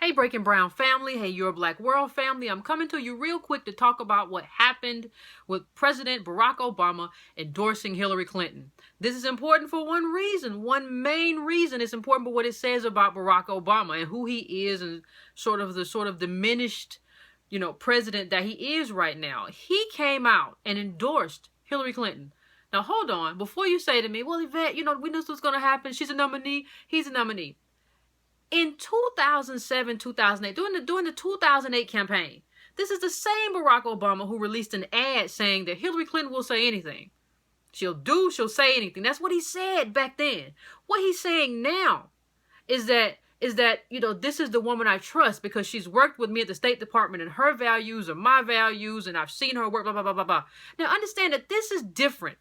Hey, Breaking Brown family. Hey, Your Black World family. I'm coming to you real quick to talk about what happened with President Barack Obama endorsing Hillary Clinton. This is important for one reason. One main reason. It's important for what it says about Barack Obama and who he is, and sort of diminished, president that he is right now. He came out and endorsed Hillary Clinton. Now, hold on. Before you say to me, well, Yvette, we knew this was going to happen. She's a nominee. He's a nominee. In 2007, 2008, during the 2008 campaign, this is the same Barack Obama who released an ad saying that Hillary Clinton will say anything. She'll say anything. That's what he said back then. What he's saying now is that this is the woman I trust because she's worked with me at the State Department, and her values are my values, and I've seen her work, blah, blah, blah, blah, blah. Now, understand that this is different.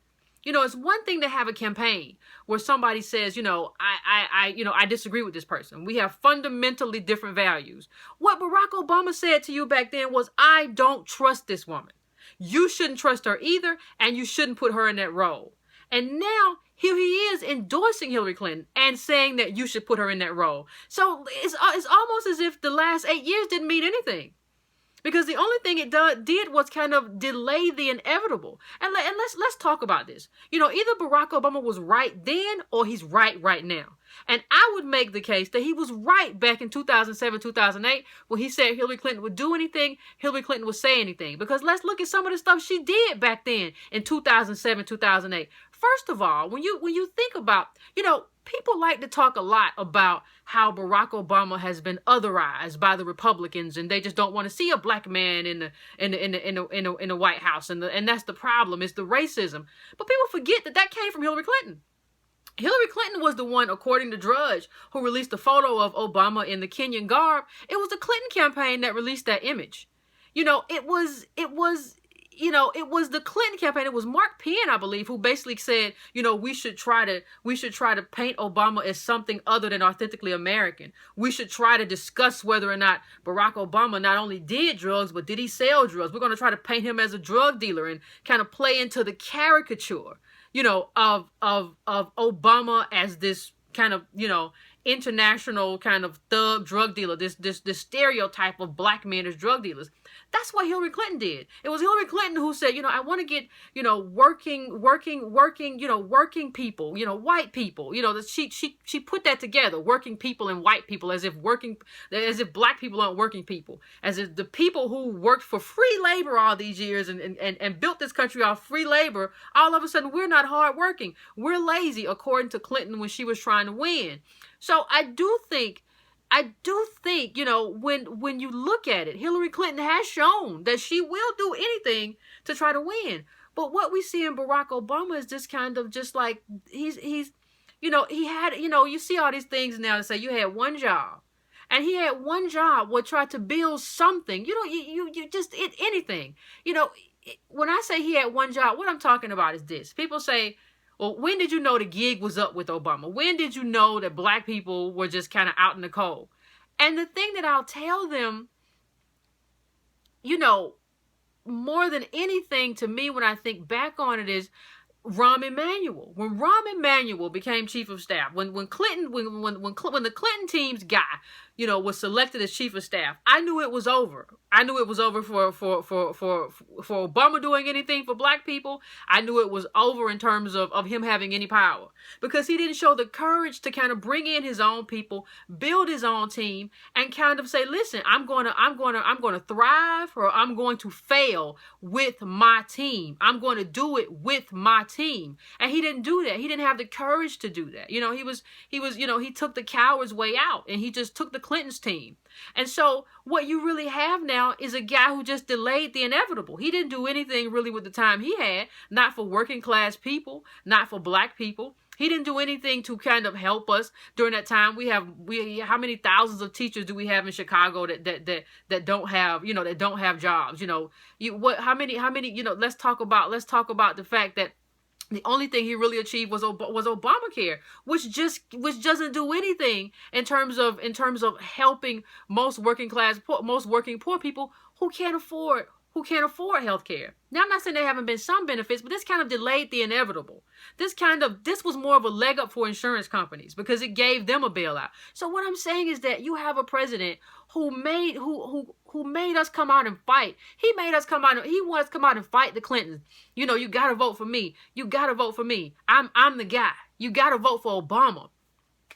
It's one thing to have a campaign where somebody says, I disagree with this person. We have fundamentally different values. What Barack Obama said to you back then was, I don't trust this woman. You shouldn't trust her either, and you shouldn't put her in that role. And now here he is endorsing Hillary Clinton and saying that you should put her in that role. So it's almost as if the last 8 years didn't mean anything. Because the only thing it did was kind of delay the inevitable. And let's talk about this. Either Barack Obama was right then or he's right now. And I would make the case that he was right back in 2007, 2008 when he said Hillary Clinton would do anything, Hillary Clinton would say anything. Because let's look at some of the stuff she did back then in 2007, 2008. First of all, when you think about, people like to talk a lot about how Barack Obama has been otherized by the Republicans, and they just don't want to see a black man in the White House, and that's the problem. It's the racism. But people forget that came from Hillary Clinton. Hillary Clinton was the one, according to Drudge, who released the photo of Obama in the Kenyan garb. It was the Clinton campaign that released that image. It was the Clinton campaign. It was Mark Penn, I believe, who basically said, we should try to paint Obama as something other than authentically American. We should try to discuss whether or not Barack Obama not only did drugs, but did he sell drugs? We're going to try to paint him as a drug dealer and kind of play into the caricature, of Obama as this kind of, international kind of thug drug dealer, this stereotype of black men as drug dealers. That's what Hillary Clinton did. It was Hillary Clinton who said, I want to get, working people, white people, she put that together, working people and white people, as if black people aren't working people, as if the people who worked for free labor all these years and built this country off free labor, all of a sudden we're not hardworking. We're lazy, according to Clinton when she was trying to win. So I do think, when you look at it, Hillary Clinton has shown that she will do anything to try to win. But what we see in Barack Obama is this kind of just like, he had, you see all these things now that say you had one job. And he had one job would try to build something. You just anything. When I say he had one job, what I'm talking about is this. People say, well, when did you know the gig was up with Obama? When did you know that black people were just kind of out in the cold? And the thing that I'll tell them, more than anything to me when I think back on it is Rahm Emanuel. When Rahm Emanuel became chief of staff, when the Clinton team's guy, was selected as chief of staff, I knew it was over. I knew it was over for Obama doing anything for black people. I knew it was over in terms of him having any power, because he didn't show the courage to kind of bring in his own people, build his own team, and kind of say, listen, I'm going to thrive, or I'm going to fail with my team. I'm going to do it with my team. And he didn't do that. He didn't have the courage to do that. He took the coward's way out, and he just took the Clinton's team. And so what you really have now is a guy who just delayed the inevitable. He didn't do anything really with the time he had, not for working class people, not for black people. He didn't do anything to kind of help us during that time. We how many thousands of teachers do we have in Chicago that don't have jobs? How many, let's talk about the fact that the only thing he really achieved was Obamacare, which doesn't do anything in terms of helping most working poor people who can't afford who can't afford health care. Now, I'm not saying there haven't been some benefits, but this kind of delayed the inevitable. This was more of a leg up for insurance companies because it gave them a bailout. So what I'm saying is that you have a president who made us come out and fight. He made us come out. He wants to come out and fight the Clintons. You know, you got to vote for me. You got to vote for me. I'm the guy. You got to vote for Obama.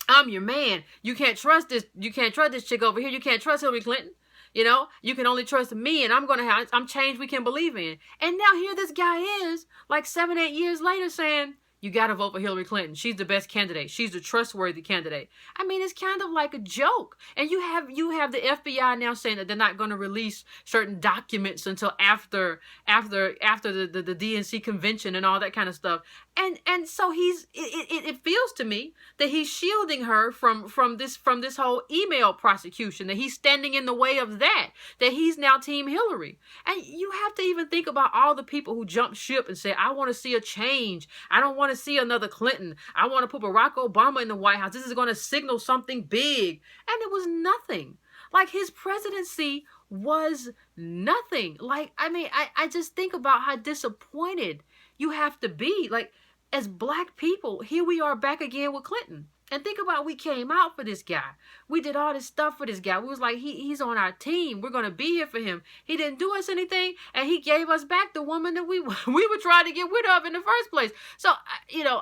I'm your man. You can't trust this. You can't trust this chick over here. You can't trust Hillary Clinton. You know, you can only trust me, and I'm change we can believe in. And now here this guy is, like 7, 8 years later, saying, you got to vote for Hillary Clinton. She's the best candidate. She's the trustworthy candidate. I mean, it's kind of like a joke. And you have the FBI now saying that they're not going to release certain documents until after the DNC convention and all that kind of stuff. And so it feels to me that he's shielding her from this whole email prosecution, that he's standing in the way of that he's now Team Hillary. And you have to even think about all the people who jumped ship and said, I want to see a change. I don't want to see another Clinton. I want to put Barack Obama in the White House. This is going to signal something big. And it was nothing. Like, his presidency was nothing. Like, I mean, I just think about how disappointed you have to be. Like, as black people, here we are back again with Clinton. And think about, we came out for this guy. We did all this stuff for this guy. We was like, he's on our team. We're going to be here for him. He didn't do us anything, and he gave us back the woman that we were trying to get rid of in the first place. So, you know,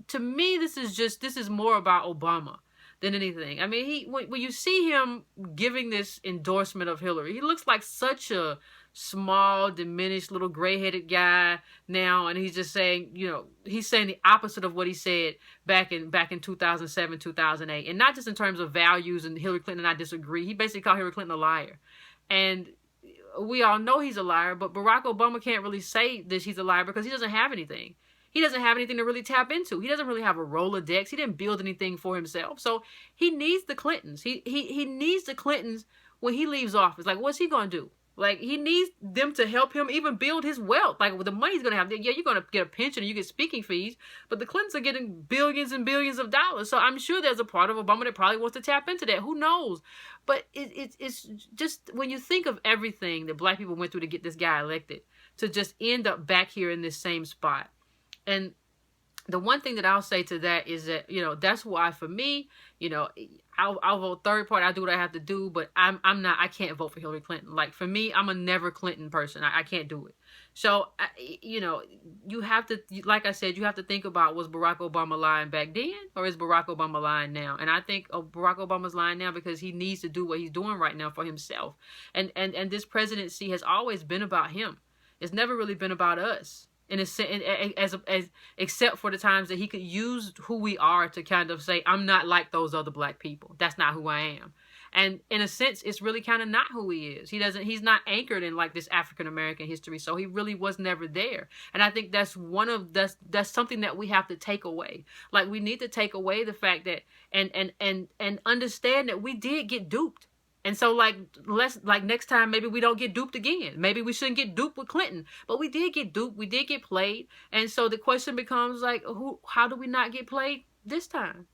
to me, this is more about Obama than anything. I mean, when you see him giving this endorsement of Hillary, he looks like such a small, diminished, little gray-headed guy now, and he's just saying, you know, he's saying the opposite of what he said back in 2007, 2008, and not just in terms of values. And Hillary Clinton and I disagree. He basically called Hillary Clinton a liar, and we all know he's a liar. But Barack Obama can't really say that he's a liar because he doesn't have anything. He doesn't have anything to really tap into. He doesn't really have a Rolodex. He didn't build anything for himself. So he needs the Clintons. He needs the Clintons when he leaves office. Like, what's he going to do? Like, he needs them to help him even build his wealth. Like, with the money he's going to have, yeah, you're going to get a pension and you get speaking fees, but the Clintons are getting billions and billions of dollars. So I'm sure there's a part of Obama that probably wants to tap into that. Who knows? But it's just, when you think of everything that black people went through to get this guy elected, to just end up back here in this same spot. And the one thing that I'll say to that is that, you know, that's why for me, you know, I'll vote third party. I do what I have to do, but I can't vote for Hillary Clinton. Like, for me, I'm a never Clinton person. I can't do it. So, you know, you have to, like I said, you have to think about, was Barack Obama lying back then, or is Barack Obama lying now? And I think Barack Obama's lying now because he needs to do what he's doing right now for himself. And this presidency has always been about him. It's never really been about us. Except for the times that he could use who we are to kind of say, I'm not like those other black people. That's not who I am. And in a sense, it's really kind of not who he is. He's not anchored in like this African-American history. So he really was never there. And I think that's that's something that we have to take away. Like, we need to take away the fact that, and understand that we did get duped. And so, like, next time, maybe we don't get duped again. Maybe we shouldn't get duped with Clinton. But we did get duped. We did get played. And so the question becomes, like, how do we not get played this time?